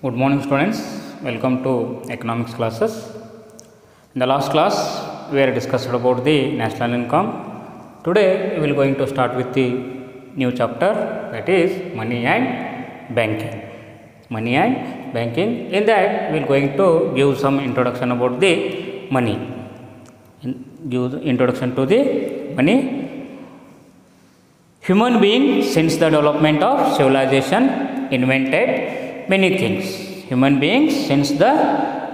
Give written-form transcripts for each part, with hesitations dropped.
Good morning, students. Welcome to economics classes. In the last class, we are discussed about the national income. Today, we will going to start with the new chapter, that is money and banking. Money and banking. In that, we will going to give some introduction about the money. Give the introduction to the money. Human beings, since the development of civilization, invented many things. Human beings, since the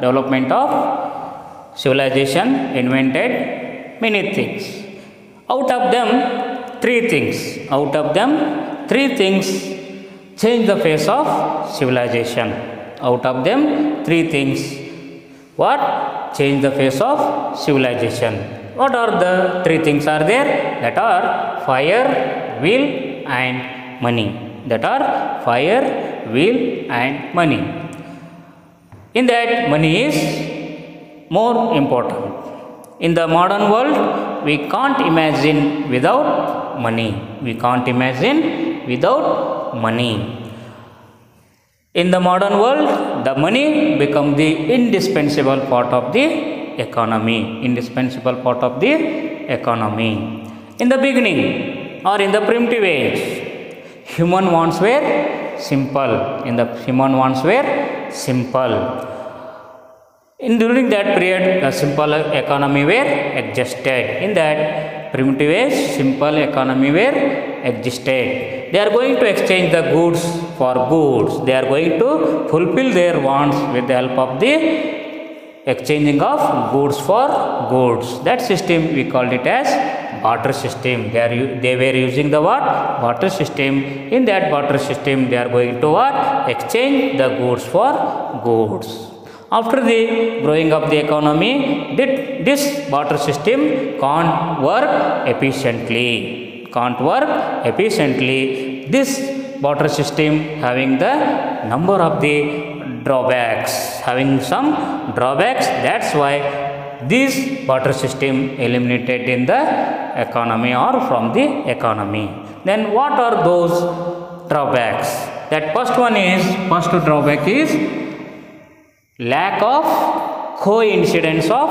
development of civilization, invented many things. Out of them, three things. Out of them, three things change the face of civilization. Out of them, three things. What change the face of civilization? What are the three things are there? That are fire, will and money. That are fire, will and money. In that, money is more important. In the modern world, we can't imagine without money. We can't imagine without money. In the modern world, the money becomes the indispensable part of the economy. Indispensable part of the economy. In the beginning or in the primitive age, human wants were simple. In the human wants were simple. During that period, the simple economy were existed. In that primitive age, simple economy were existed. They are going to exchange the goods for goods. They are going to fulfill their wants with the help of the exchanging of goods for goods. That system we called it as barter system. They were using the what? Barter system. In that barter system, they are going to what? Exchange the goods for goods. After the growing of the economy, this barter system can't work efficiently. Can't work efficiently. This barter system having the number of the drawbacks, having some drawbacks. That's why this barter system eliminated in the economy or from the economy. Then what are those drawbacks? That first drawback is lack of coincidence of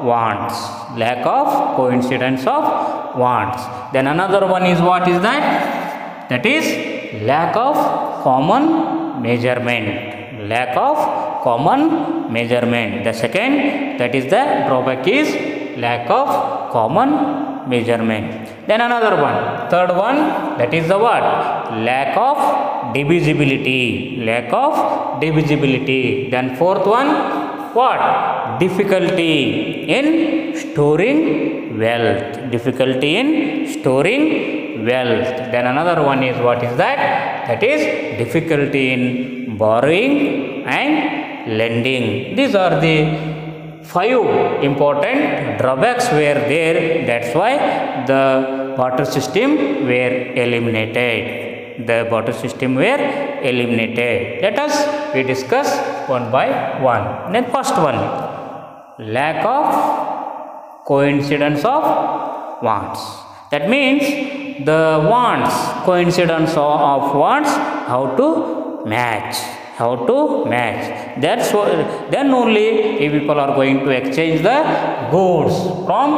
wants. Lack of coincidence of wants. Then another one is what is that? That is lack of common measurement. Lack of common measurement. The second, that is the drawback, is lack of common measurement. Then another one, third one, that is the what? Lack of divisibility. Lack of divisibility. Then fourth one, what? Difficulty in storing wealth. Difficulty in storing wealth. Then another one is what is that? That is difficulty in borrowing and lending. These are the 5 important drawbacks were there. That's why the barter system were eliminated. The barter system were eliminated. Let us we discuss one by one. Then first one, lack of coincidence of wants. That means the wants, coincidence of wants, how to match. How to match. That's what, then only people are going to exchange the goods from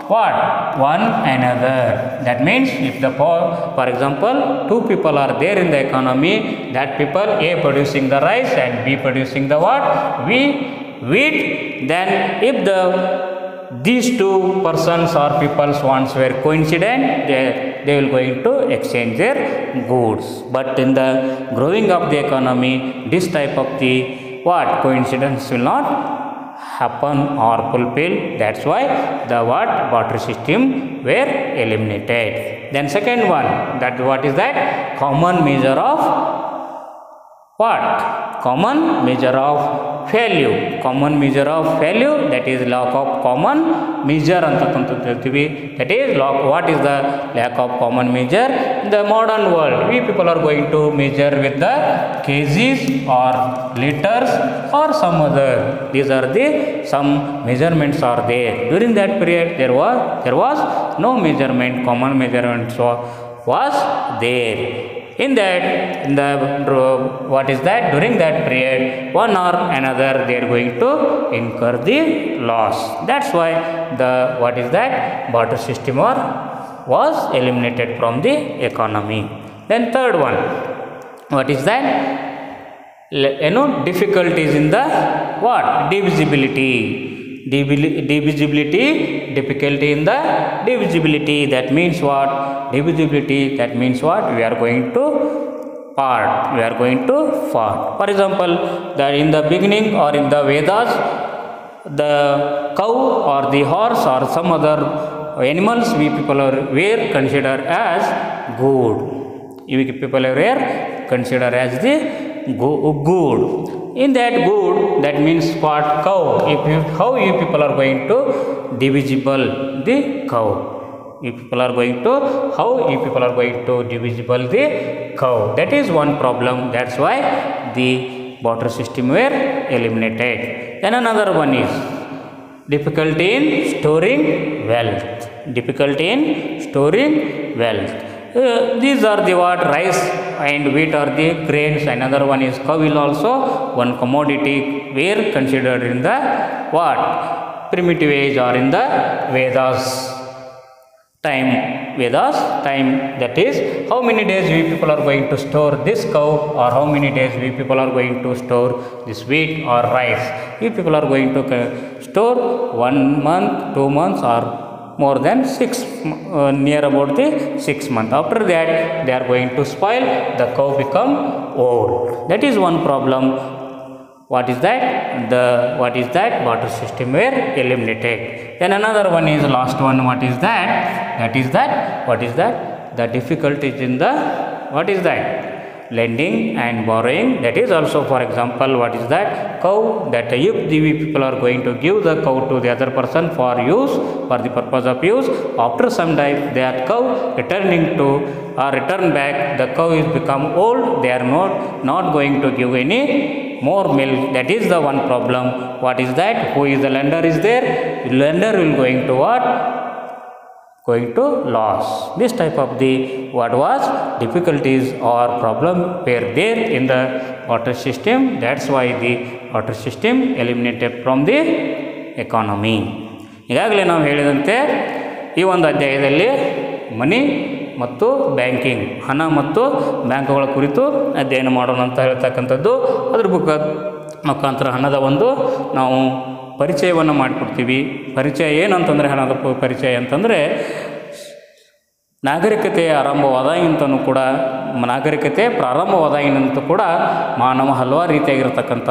what? One another. That means if the, for example, two people are there in the economy, that people A producing the rice and B producing the what? Wheat. Then if these two persons or people's wants were coincident, they will going to exchange their goods. But in the growing of the economy, this type of the what? Coincidence will not happen or fulfill. That's why the what? Barter system were eliminated. Then second one, that what is that? Common measure of what? Common measure of value. Common measure of value, that is lack of common measure. That is what is the lack of common measure? In the modern world, we people are going to measure with the kgs or liters or some other. These are the some measurements are there. During that period, there was no measurement. Common measurement was there. In that, what is that? During that period, one or another, they are going to incur the loss. That's why the what is that? Barter system was eliminated from the economy. Then third one, what is that? Difficulties in the what? Divisibility. Divisibility, difficulty in the divisibility. That means what? Divisibility, that means what? We are going to part. We are going to part. For example, that in the beginning or in the Vedas, the cow or the horse or some other animals we people were considered as good. We people were considered as the good. In that good, that means what? Cow. How you people are going to divisible the cow? You people are going to, how you people are going to divisible the cow? That is one problem. That's why the barter system were eliminated. Then another one is difficulty in storing wealth. Difficulty in storing wealth. These are the what? Rice and wheat are the grains. Another one is cow is also one commodity were considered in the what? Primitive age or in the Vedas time. Vedas time, that is how many days we people are going to store this cow, or how many days we people are going to store this wheat or rice. We people are going to store 1 month, 2 months, or more than 6, near about the 6 months. After that, they are going to spoil, the cow become old. That is one problem. What is that? Barter system were eliminated. Then another one is last one. What is that? What is that? The difficulties in the, what is that? Lending and borrowing. That is also, for example, what is that? Cow. That if the people are going to give the cow to the other person for use, for the purpose of use, after some time that cow returning to or return back, the cow is become old. They are not going to give any more milk. That is the one problem. What is that? Who is the lender is there? The lender will going to what? Going to loss. This type of the what was difficulties or problem were there in the barter system. That's why the barter system eliminated from the economy. ಈಗಾಗಲೇ ನಾವು ಹೇಳಿದಂತೆ ಈ ಒಂದು ಅಧ್ಯಾಯದಲ್ಲಿ ಮನಿ ಮತ್ತು banking, ಹಣ ಮತ್ತು ಬ್ಯಾಂಕುಗಳ ಕುರಿತು ಅಧ್ಯಯನ ಮಾಡೋಣ ಅಂತ ಹೇಳ್ತಕ್ಕಂಥದ್ದು. ಅದ್ರ ಮುಖಾಂತರ ಹಣದ ಒಂದು ನಾವು ಪರಿಚಯವನ್ನು ಮಾಡಿಕೊಡ್ತೀವಿ. ಪರಿಚಯ ಏನಂತಂದರೆ, ಹಣದ ಪರಿಚಯ ಅಂತಂದರೆ ನಾಗರಿಕತೆಯ ಆರಂಭವಾದಾಗಿಂತನೂ ಕೂಡ, ನಾಗರಿಕತೆ ಪ್ರಾರಂಭವಾದಾಗಿನಂತೂ ಕೂಡ ಮಾನವ ಹಲವಾರು ರೀತಿಯಾಗಿರ್ತಕ್ಕಂಥ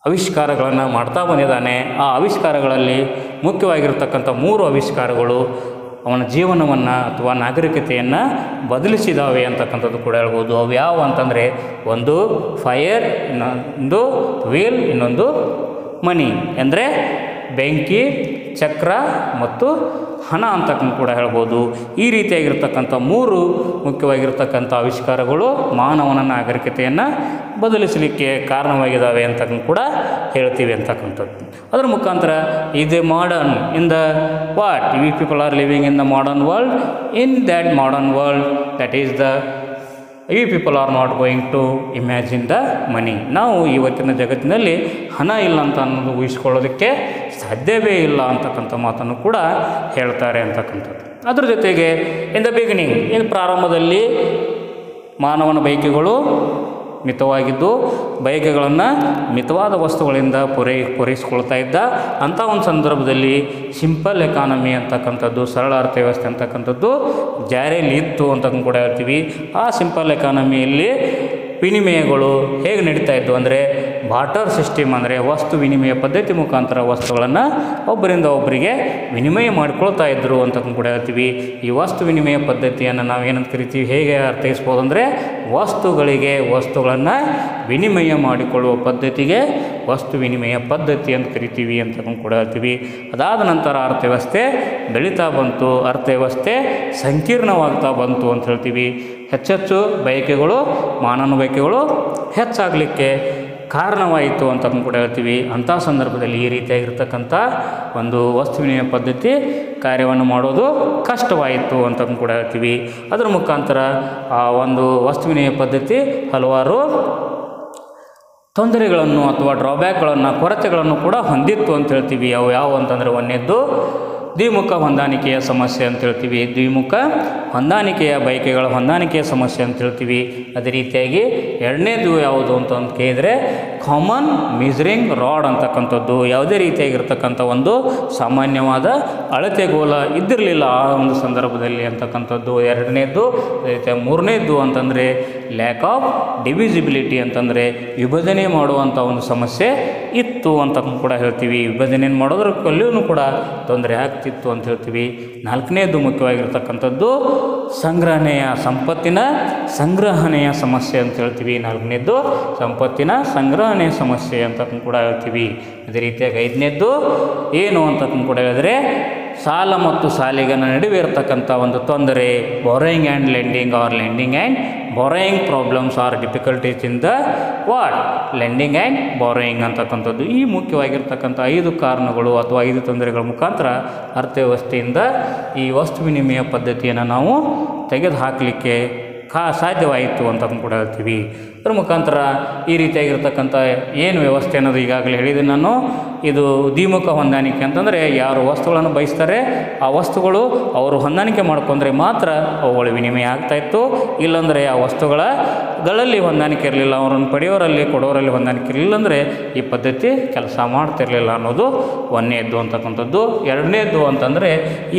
ಆವಿಷ್ಕಾರಗಳನ್ನು ಮಾಡ್ತಾ ಬಂದಿದ್ದಾನೆ. ಆ ಆವಿಷ್ಕಾರಗಳಲ್ಲಿ ಮುಖ್ಯವಾಗಿರ್ತಕ್ಕಂಥ 3 ಆವಿಷ್ಕಾರಗಳು ಅವನ ಜೀವನವನ್ನು ಅಥವಾ ನಾಗರಿಕತೆಯನ್ನು ಬದಲಿಸಿದಾವೆ ಅಂತಕ್ಕಂಥದ್ದು ಕೂಡ ಹೇಳ್ಬೋದು. ಅವು ಯಾವ ಅಂತಂದರೆ, ಒಂದು ಫೈರ್, ಇನ್ನೊಂದು ವೀಲ್, ಇನ್ನೊಂದು ಮನಿ. ಅಂದರೆ ಬೆಂಕಿ, ಚಕ್ರ ಮತ್ತು ಹಣ ಅಂತಕ್ಕಂಥ ಕೂಡ ಹೇಳ್ಬೋದು. ಈ ರೀತಿಯಾಗಿರ್ತಕ್ಕಂಥ 3 ಮುಖ್ಯವಾಗಿರ್ತಕ್ಕಂಥ ಆವಿಷ್ಕಾರಗಳು ಮಾನವನ ನಾಗರಿಕತೆಯನ್ನು ಬದಲಿಸಲಿಕ್ಕೆ ಕಾರಣವಾಗಿದ್ದಾವೆ ಅಂತಕ್ಕಂಥ ಕೂಡ ಹೇಳ್ತೀವಿ ಅಂತಕ್ಕಂಥದ್ದು. ಅದರ ಮುಖಾಂತರ ಇದು modern in the what we people are living in the modern world. In that modern world, that is the we people are not going to imagine the money. ನಾವು ಇವತ್ತಿನ ಜಗತ್ತಿನಲ್ಲಿ ಹಣ ಇಲ್ಲ ಅಂತ ಅನ್ನೋದು ಊಹಿಸ್ಕೊಳ್ಳೋದಕ್ಕೆ ಸಾಧ್ಯವೇ ಇಲ್ಲ ಅಂತಕ್ಕಂಥ ಮಾತನ್ನು ಕೂಡ ಹೇಳ್ತಾರೆ ಅಂತಕ್ಕಂಥದ್ದು. ಅದ್ರ ಜೊತೆಗೆ ಇನ್ ದ ಬಿಗಿನಿಂಗ್, ಇನ್ನು ಪ್ರಾರಂಭದಲ್ಲಿ ಮಾನವನ ಬಯಕೆಗಳು ಮಿತವಾಗಿದ್ದು, ಬಯಕೆಗಳನ್ನು ಮಿತವಾದ ವಸ್ತುಗಳಿಂದ ಪೂರೈಸಿಕೊಳ್ತಾ ಇದ್ದ. ಅಂಥ ಒಂದು ಸಂದರ್ಭದಲ್ಲಿ ಸಿಂಪಲ್ ಎಕಾನಮಿ ಅಂತಕ್ಕಂಥದ್ದು, ಸರಳ ಅರ್ಥವ್ಯವಸ್ಥೆ ಅಂತಕ್ಕಂಥದ್ದು ಜಾರಿಯಲ್ಲಿ ಇತ್ತು ಅಂತ ಕೂಡ ಹೇಳ್ತೀವಿ. ಆ ಸಿಂಪಲ್ ಎಕಾನಮಿಯಲ್ಲಿ ವಿನಿಮಯಗಳು ಹೇಗೆ ನಡೀತಾ ಇದ್ದವು ಅಂದರೆ, ಬಾರ್ಟರ್ ಸಿಸ್ಟಮ್ ಅಂದರೆ ವಸ್ತು ವಿನಿಮಯ ಪದ್ಧತಿ ಮುಖಾಂತರ ವಸ್ತುಗಳನ್ನು ಒಬ್ಬರಿಂದ ಒಬ್ಬರಿಗೆ ವಿನಿಮಯ ಮಾಡಿಕೊಳ್ತಾ ಇದ್ದರು ಅಂತ ಕೂಡ ಹೇಳ್ತೀವಿ. ಈ ವಸ್ತು ವಿನಿಮಯ ಪದ್ಧತಿಯನ್ನು ನಾವು ಏನಂತ ಕರಿತೀವಿ, ಹೇಗೆ ಅರ್ಥೈಸ್ಬೋದು ಅಂದರೆ, ವಸ್ತುಗಳಿಗೆ ವಸ್ತುಗಳನ್ನು ವಿನಿಮಯ ಮಾಡಿಕೊಳ್ಳುವ ಪದ್ಧತಿಗೆ ವಸ್ತು ವಿನಿಮಯ ಪದ್ಧತಿ ಅಂತ ಕರಿತೀವಿ ಅಂತ ಕೂಡ ಹೇಳ್ತೀವಿ. ಅದಾದ ನಂತರ ಅರ್ಥವ್ಯವಸ್ಥೆ ಬೆಳೀತಾ ಬಂತು, ಅರ್ಥವ್ಯವಸ್ಥೆ ಸಂಕೀರ್ಣವಾಗ್ತಾ ಬಂತು ಅಂತ ಹೇಳ್ತೀವಿ. ಹೆಚ್ಚೆಚ್ಚು ಬಯಕೆಗಳು, ಮಾನವ ಬಯಕೆಗಳು ಹೆಚ್ಚಾಗಲಿಕ್ಕೆ ಕಾರಣವಾಯಿತು ಅಂತ ಕೂಡ ಹೇಳ್ತೀವಿ. ಅಂಥ ಸಂದರ್ಭದಲ್ಲಿ ಈ ರೀತಿಯಾಗಿರ್ತಕ್ಕಂಥ ಒಂದು ವಸ್ತು ವಿನಿಮಯ ಪದ್ಧತಿ ಕಾರ್ಯವನ್ನು ಮಾಡೋದು ಕಷ್ಟವಾಯಿತು ಅಂತ ಕೂಡ ಹೇಳ್ತೀವಿ. ಅದರ ಮುಖಾಂತರ ಆ ಒಂದು ವಸ್ತು ವಿನಿಮಯ ಪದ್ಧತಿ ಹಲವಾರು ತೊಂದರೆಗಳನ್ನು ಅಥವಾ ಡ್ರಾಬ್ಯಾಕ್ಗಳನ್ನು, ಕೊರತೆಗಳನ್ನು ಕೂಡ ಹೊಂದಿತ್ತು ಅಂತ ಹೇಳ್ತೀವಿ. ಅವು ಯಾವುವು ಅಂತಂದರೆ, ಒಂದನೇದ್ದು ದ್ವಿಮುಖ ಹೊಂದಾಣಿಕೆಯ ಸಮಸ್ಯೆ ಅಂತ ಹೇಳ್ತೀವಿ. ದ್ವಿಮುಖ ಹೊಂದಾಣಿಕೆಯ ಬಯಕೆಗಳ ಹೊಂದಾಣಿಕೆಯ ಸಮಸ್ಯೆ ಅಂತ ಹೇಳ್ತೀವಿ. ಅದೇ ರೀತಿಯಾಗಿ ಎರಡನೇದು ಯಾವುದು ಅಂತ ಕೇಳಿದರೆ ಕಾಮನ್ ಮೆಜರಿಂಗ್ ರಾಡ್ ಅಂತಕ್ಕಂಥದ್ದು. ಯಾವುದೇ ರೀತಿಯಾಗಿರ್ತಕ್ಕಂಥ ಒಂದು ಸಾಮಾನ್ಯವಾದ ಅಳತೆಗೋಲ ಇದ್ದಿರಲಿಲ್ಲ ಆ ಒಂದು ಸಂದರ್ಭದಲ್ಲಿ ಅಂತಕ್ಕಂಥದ್ದು ಎರಡನೇದ್ದು. ಅದೇ ರೀತಿ ಮೂರನೇದ್ದು ಅಂತಂದರೆ ಲ್ಯಾಕ್ ಆಫ್ ಡಿವಿಸಿಬಿಲಿಟಿ ಅಂತಂದರೆ ವಿಭಜನೆ ಮಾಡುವಂಥ ಒಂದು ಸಮಸ್ಯೆ ಇತ್ತು ಅಂತ ಕೂಡ ಹೇಳ್ತೀವಿ. ವಿಭಜನೆ ಮಾಡೋದ್ರ ಕಲ್ಲಿಯೂ ಕೂಡ ತೊಂದರೆ ಆಗ್ತಿತ್ತು ಅಂತ ಹೇಳ್ತೀವಿ. ನಾಲ್ಕನೇದು ಮುಖ್ಯವಾಗಿರ್ತಕ್ಕಂಥದ್ದು ಸಂಪತ್ತಿನ ಸಂಗ್ರಹಣೆಯ ಸಮಸ್ಯೆ ಅಂತ ಹೇಳ್ತೀವಿ. ನಾಲ್ಕನೇದ್ದು ಸಂಪತ್ತಿನ ಸಂಗ್ರಹಣೆಯ ಸಮಸ್ಯೆ ಅಂತ ಕೂಡ ಹೇಳ್ತೀವಿ. ಅದೇ ರೀತಿಯಾಗಿ ಐದನೇದ್ದು ಏನು ಅಂತ ಕೂಡ ಹೇಳಿದ್ರೆ ಸಾಲ ಮತ್ತು ಸಾಲಿಗನ ನಡುವೆ ಇರತಕ್ಕಂಥ ಒಂದು ತೊಂದರೆ, borrowing and lending or lending and borrowing problems or difficulties in the what lending and borrowing ಅಂತಕ್ಕಂಥದ್ದು. ಈ ಮುಖ್ಯವಾಗಿರ್ತಕ್ಕಂಥ 5 ಕಾರಣಗಳು ಅಥವಾ 5 ತೊಂದರೆಗಳ ಮುಖಾಂತರ ಅರ್ಥವ್ಯವಸ್ಥೆಯಿಂದ ಈ ವಸ್ತು ವಿನಿಮಯ ಪದ್ಧತಿಯನ್ನು ನಾವು ತೆಗೆದುಹಾಕಲಿಕ್ಕೆ ಸಾಧ್ಯವಾಯಿತು ಅಂತ ಕೂಡ ಹೇಳ್ತೀವಿ. ಅದರ ಮುಖಾಂತರ ಈ ರೀತಿಯಾಗಿರ್ತಕ್ಕಂಥ ಏನು ವ್ಯವಸ್ಥೆ ಅನ್ನೋದು ಈಗಾಗಲೇ ಹೇಳಿದೆ ನಾನು. ಇದು ದ್ವಿಮುಖ ಹೊಂದಾಣಿಕೆ ಅಂತಂದರೆ ಯಾರು ವಸ್ತುಗಳನ್ನು ಬಯಸ್ತಾರೆ ಆ ವಸ್ತುಗಳು ಅವರು ಹೊಂದಾಣಿಕೆ ಮಾಡ್ಕೊಂಡ್ರೆ ಮಾತ್ರ ಅವುಗಳು ವಿನಿಮಯ ಆಗ್ತಾಯಿತ್ತು. ಇಲ್ಲಾಂದರೆ ಆ ವಸ್ತುಗಳಲ್ಲಿ ಹೊಂದಾಣಿಕೆ ಇರಲಿಲ್ಲ, ಅವರನ್ನು ಪಡೆಯೋರಲ್ಲಿ ಕೊಡೋರಲ್ಲಿ ಹೊಂದಾಣಿಕೆ ಇರಲಿಲ್ಲ ಅಂದರೆ ಈ ಪದ್ಧತಿ ಕೆಲಸ ಮಾಡ್ತಿರಲಿಲ್ಲ ಅನ್ನೋದು ಒಂದನೇದ್ದು ಅಂತಕ್ಕಂಥದ್ದು. ಎರಡನೇದ್ದು ಅಂತಂದರೆ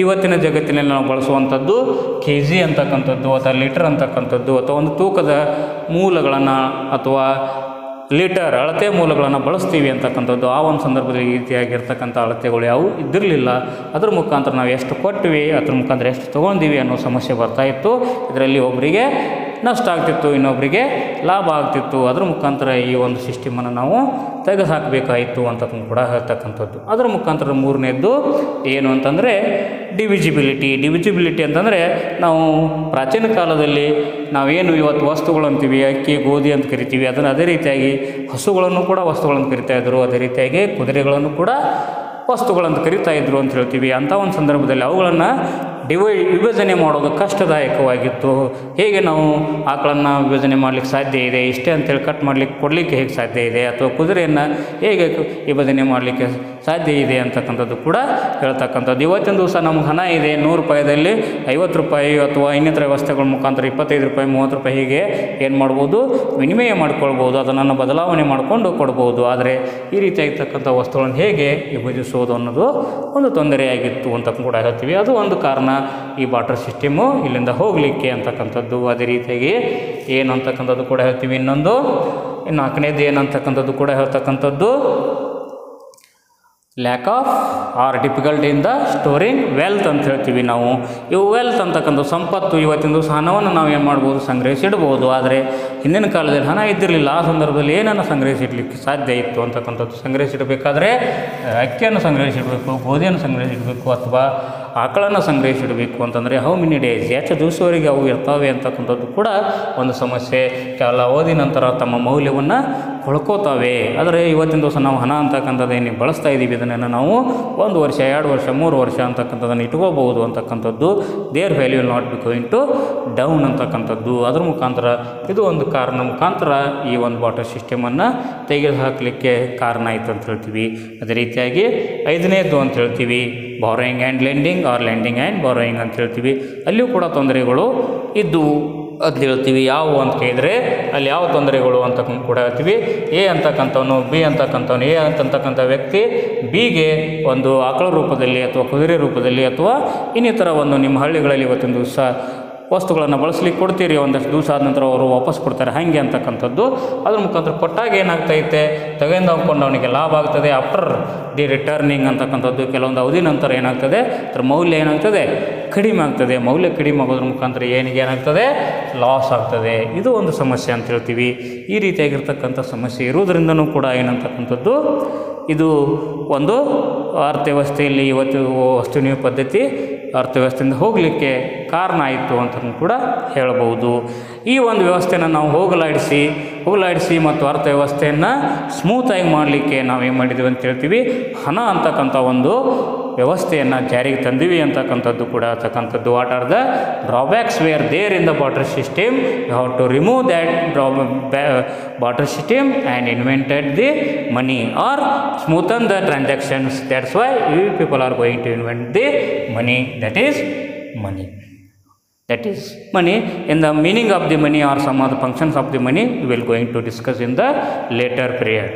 ಇವತ್ತಿನ ಜಗತ್ತಿನಲ್ಲಿ ನಾವು ಬಳಸುವಂಥದ್ದು KG ಅಂತಕ್ಕಂಥದ್ದು ಅಥವಾ ಲೀಟರ್ ಅಂತಕ್ಕಂಥದ್ದು ಅಥವಾ ಒಂದು ತೂಕದ ಮೂಲಗಳನ್ನು ಅಥವಾ ಲೀಟರ್ ಅಳತೆ ಮೂಲಗಳನ್ನು ಬಳಸ್ತೀವಿ ಅಂತಕ್ಕಂಥದ್ದು. ಆ ಒಂದು ಸಂದರ್ಭದಲ್ಲಿ ಈ ರೀತಿಯಾಗಿರ್ತಕ್ಕಂಥ ಅಳತೆಗಳು ಯಾವುವು ಇದ್ದಿರಲಿಲ್ಲ. ಅದ್ರ ಮುಖಾಂತರ ನಾವು ಎಷ್ಟು ಕೊಟ್ಟಿವಿ, ಅದ್ರ ಮುಖಾಂತರ ಎಷ್ಟು ತೊಗೊಂಡಿವಿ ಅನ್ನೋ ಸಮಸ್ಯೆ ಬರ್ತಾಯಿತ್ತು. ಇದರಲ್ಲಿ ಒಬ್ಬರಿಗೆ ನಷ್ಟ ಆಗ್ತಿತ್ತು, ಇನ್ನೊಬ್ಬರಿಗೆ ಲಾಭ ಆಗ್ತಿತ್ತು. ಅದ್ರ ಮುಖಾಂತರ ಈ ಒಂದು ಸಿಸ್ಟಮನ್ನು ನಾವು ತೆಗೆದುಹಾಕಬೇಕಾಯಿತು ಅಂತ ಕೂಡ ಹೇಳ್ತಕ್ಕಂಥದ್ದು. ಅದರ ಮುಖಾಂತರ ಮೂರನೇದ್ದು ಏನು ಅಂತಂದರೆ ಡಿವಿಜಿಬಿಲಿಟಿ ಅಂತಂದರೆ ನಾವು ಪ್ರಾಚೀನ ಕಾಲದಲ್ಲಿ ನಾವೇನು ಇವತ್ತು ವಸ್ತುಗಳು ಅಂತೀವಿ, ಅಕ್ಕಿ ಗೋಧಿ ಅಂತ ಕರಿತೀವಿ, ಅದನ್ನು ಅದೇ ರೀತಿಯಾಗಿ ಹಸುಗಳನ್ನು ಕೂಡ ವಸ್ತುಗಳನ್ನು ಕರಿತಾಯಿದ್ರು. ಅದೇ ರೀತಿಯಾಗಿ ಕುದುರೆಗಳನ್ನು ಕೂಡ ವಸ್ತುಗಳಂತ ಕರಿತಾ ಇದ್ರು ಅಂತ ಹೇಳ್ತೀವಿ. ಅಂಥ ಒಂದು ಸಂದರ್ಭದಲ್ಲಿ ಅವುಗಳನ್ನು ವಿಭಜನೆ ಮಾಡೋದು ಕಷ್ಟದಾಯಕವಾಗಿತ್ತು. ಹೇಗೆ ನಾವು ಆಕಳನ್ನು ವಿಭಜನೆ ಮಾಡಲಿಕ್ಕೆ ಸಾಧ್ಯ ಇದೆ, ಇಷ್ಟೇ ಅಂತೇಳಿ ಕಟ್ ಮಾಡಲಿಕ್ಕೆ ಕೊಡಲಿಕ್ಕೆ ಹೇಗೆ ಸಾಧ್ಯ ಇದೆ, ಅಥವಾ ಕುದುರೆಯನ್ನು ಹೇಗೆ ವಿಭಜನೆ ಮಾಡಲಿಕ್ಕೆ ಸಾಧ್ಯ ಇದೆ ಅಂತಕ್ಕಂಥದ್ದು ಕೂಡ ಹೇಳ್ತಕ್ಕಂಥದ್ದು. ಇವತ್ತಿನ ದಿವಸ ನಮ್ಗೆ ಹಣ ಇದೆ, 100 ರೂಪಾಯಿದಲ್ಲಿ 50 ರೂಪಾಯಿ ಅಥವಾ ಇನ್ನಿತರ ವ್ಯವಸ್ಥೆಗಳ ಮುಖಾಂತರ 25 ರೂಪಾಯಿ 30 ರೂಪಾಯಿ ಹೀಗೆ ಏನು ಮಾಡ್ಬೋದು, ವಿನಿಮಯ ಮಾಡ್ಕೊಳ್ಬೋದು, ಅದನ್ನು ಬದಲಾವಣೆ ಮಾಡಿಕೊಂಡು ಕೊಡ್ಬೋದು. ಆದರೆ ಈ ರೀತಿಯಾಗಿರ್ತಕ್ಕಂಥ ವಸ್ತುಗಳನ್ನು ಹೇಗೆ ವಿಭಜಿಸೋದು ಅನ್ನೋದು ಒಂದು ತೊಂದರೆಯಾಗಿತ್ತು ಅಂತ ಕೂಡ ಹೇಳ್ತೀವಿ. ಅದು ಒಂದು ಕಾರಣ ಈ ಬಾರ್ಟರ್ ಸಿಸ್ಟಮು ಇಲ್ಲಿಂದ ಹೋಗಲಿಕ್ಕೆ ಅಂತಕ್ಕಂಥದ್ದು. ಅದೇ ರೀತಿಯಾಗಿ ಏನು ಅಂತಕ್ಕಂಥದ್ದು ಕೂಡ ಹೇಳ್ತೀವಿ. ಇನ್ನೊಂದು ನಾಲ್ಕನೇದು ಏನಂತಕ್ಕಂಥದ್ದು ಕೂಡ ಹೇಳ್ತಕ್ಕಂಥದ್ದು lack of or difficulty in the storing wealth ಅಂತ ಹೇಳ್ತೀವಿ ನಾವು. ಇವು ವೆಲ್ತ್ ಅಂತಕ್ಕಂಥ ಸಂಪತ್ತು, ಇವತ್ತಿನ ದಿವಸ ಹಣವನ್ನು ನಾವು ಏನು ಮಾಡ್ಬೋದು, ಸಂಗ್ರಹಿಸಿಡ್ಬೋದು. ಆದರೆ ಹಿಂದಿನ ಕಾಲದಲ್ಲಿ ಹಣ ಇದ್ದಿರಲಿಲ್ಲ. ಆ ಸಂದರ್ಭದಲ್ಲಿ ಏನನ್ನು ಸಂಗ್ರಹಿಸಿಡ್ಲಿಕ್ಕೆ ಸಾಧ್ಯ ಇತ್ತು ಅಂತಕ್ಕಂಥದ್ದು. ಸಂಗ್ರಹಿಸಿಡಬೇಕಾದ್ರೆ ಅಕ್ಕಿಯನ್ನು ಸಂಗ್ರಹಿಸಿಡಬೇಕು, ಗೋಧಿಯನ್ನು ಸಂಗ್ರಹಿಸಿಡಬೇಕು, ಅಥವಾ ಆಕಳನ್ನು ಸಂಗ್ರಹಿಸಿಡಬೇಕು ಅಂತಂದರೆ ಹೌ ಮೆನಿ ಡೇಸ್, ಎಷ್ಟು ದಿವಸವರೆಗೆ ಅವು ಇರ್ತವೆ ಅಂತಕ್ಕಂಥದ್ದು ಕೂಡ ಒಂದು ಸಮಸ್ಯೆ. ಕೆಲ ಅವಧಿ ನಂತರ ತಮ್ಮ ಮೌಲ್ಯವನ್ನು ಕಳ್ಕೋತಾವೆ. ಆದರೆ ಇವತ್ತಿನ ದಿವಸ ನಾವು ಹಣ ಅಂತಕ್ಕಂಥದ್ದು ಏನು ಬಳಸ್ತಾ ಇದ್ದೀವಿ, ಇದನ್ನು ನಾವು 1 ವರ್ಷ 2 ವರ್ಷ 3 ವರ್ಷ ಅಂತಕ್ಕಂಥದ್ದನ್ನು ಇಟ್ಕೋಬಹುದು ಅಂತಕ್ಕಂಥದ್ದು. Their value will not be going to down ಅಂತಕ್ಕಂಥದ್ದು. ಅದ್ರ ಮುಖಾಂತರ ಇದು ಒಂದು ಕಾರಣ ಮುಖಾಂತರ ಈ ಒಂದು ಬಾರ್ಟರ್ ಸಿಸ್ಟಮನ್ನು ತೆಗೆದುಹಾಕಲಿಕ್ಕೆ ಕಾರಣ ಆಯಿತು ಅಂತ ಹೇಳ್ತೀವಿ. ಅದೇ ರೀತಿಯಾಗಿ 5ನೇದು ಅಂತ ಹೇಳ್ತೀವಿ borrowing and lending or lending and borrowing ಅಂತ ಹೇಳ್ತೀವಿ. ಅಲ್ಲಿಯೂ ಕೂಡ ತೊಂದರೆಗಳು ಇದ್ದವು ಅಂತ ಹೇಳ್ತೀವಿ. ಯಾವುವು ಅಂತ ಕೇಳಿದರೆ ಅಲ್ಲಿ ಯಾವ ತೊಂದರೆಗಳು ಅಂತ ಕೂಡ ಹೇಳ್ತೀವಿ. ಎ ಅಂತಕ್ಕಂಥವನು ಬಿ ಅಂತಕ್ಕಂಥವನು, ಎ ಅಂತಕ್ಕಂಥ ವ್ಯಕ್ತಿ ಬಿಗೆ ಒಂದು ಆಕಳ ರೂಪದಲ್ಲಿ ಅಥವಾ ಕುದುರೆ ರೂಪದಲ್ಲಿ ಅಥವಾ ಇನ್ನಿತರ ಒಂದು ನಿಮ್ಮ ಹಳ್ಳಿಗಳಲ್ಲಿ ಇವತ್ತಿನ ದಿವಸ ವಸ್ತುಗಳನ್ನು ಬಳಸಲಿಕ್ಕೆ ಕೊಡ್ತೀರಿ, ಒಂದಷ್ಟು ದಿವಸ ಆದ ನಂತರ ಅವರು ವಾಪಸ್ ಕೊಡ್ತಾರೆ ಹಾಗೆ ಅಂತಕ್ಕಂಥದ್ದು. ಅದ್ರ ಮುಖಾಂತರ ಕೊಟ್ಟಾಗ ಏನಾಗ್ತೈತೆ, ತೆಗೆದು ಹಾಕ್ಕೊಂಡು ಅವನಿಗೆ ಲಾಭ ಆಗ್ತದೆ. ಆಫ್ಟರ್ ದಿ ರಿಟರ್ನಿಂಗ್ ಅಂತಕ್ಕಂಥದ್ದು ಕೆಲವೊಂದು ಅವಧಿ ನಂತರ ಏನಾಗ್ತದೆ, ಅದರ ಮೌಲ್ಯ ಏನಾಗ್ತದೆ, ಕಡಿಮೆ ಆಗ್ತದೆ. ಮೌಲ್ಯ ಕಡಿಮೆ ಆಗೋದ್ರ ಮುಖಾಂತರ ಏನಾಗ್ತದೆ, ಲಾಸ್ ಆಗ್ತದೆ. ಇದು ಒಂದು ಸಮಸ್ಯೆ ಅಂತ ಹೇಳ್ತೀವಿ. ಈ ರೀತಿಯಾಗಿರ್ತಕ್ಕಂಥ ಸಮಸ್ಯೆ ಇರುವುದರಿಂದನೂ ಕೂಡ ಏನಂತಕ್ಕಂಥದ್ದು ಇದು ಒಂದು ಅರ್ಥವ್ಯವಸ್ಥೆಯಲ್ಲಿ ಇವತ್ತು ವಸ್ತು ವಿನಿಮಯ ಪದ್ಧತಿ ಅರ್ಥವ್ಯವಸ್ಥೆಯಿಂದ ಹೋಗಲಿಕ್ಕೆ ಕಾರಣ ಆಯಿತು ಅಂತ ಕೂಡ ಹೇಳಬಹುದು. ಈ ಒಂದು ವ್ಯವಸ್ಥೆಯನ್ನು ನಾವು ಹೋಗಲಾಡಿಸಿ ಹೋಗಲಾಡಿಸಿ ಮತ್ತು ಅರ್ಥವ್ಯವಸ್ಥೆಯನ್ನು ಸ್ಮೂತಾಗಿ ಮಾಡಲಿಕ್ಕೆ ನಾವೇನು ಮಾಡಿದ್ವಿ ಅಂತ ಹೇಳ್ತೀವಿ, ಹಣ ಅಂತಕ್ಕಂಥ ಒಂದು ವ್ಯವಸ್ಥೆಯನ್ನು ಜಾರಿಗೆ ತಂದಿವಿ ಅಂತಕ್ಕಂಥದ್ದು ಕೂಡ ಅಂತಕ್ಕಂಥದ್ದು. What are the drawbacks were there in the barter system, you have to remove that barter system and invented the money or smoothen the transactions. That's why you people are going to invent the money, that is money. That is money. In the meaning of the money or some of the functions of the money, we will going to discuss in the later period.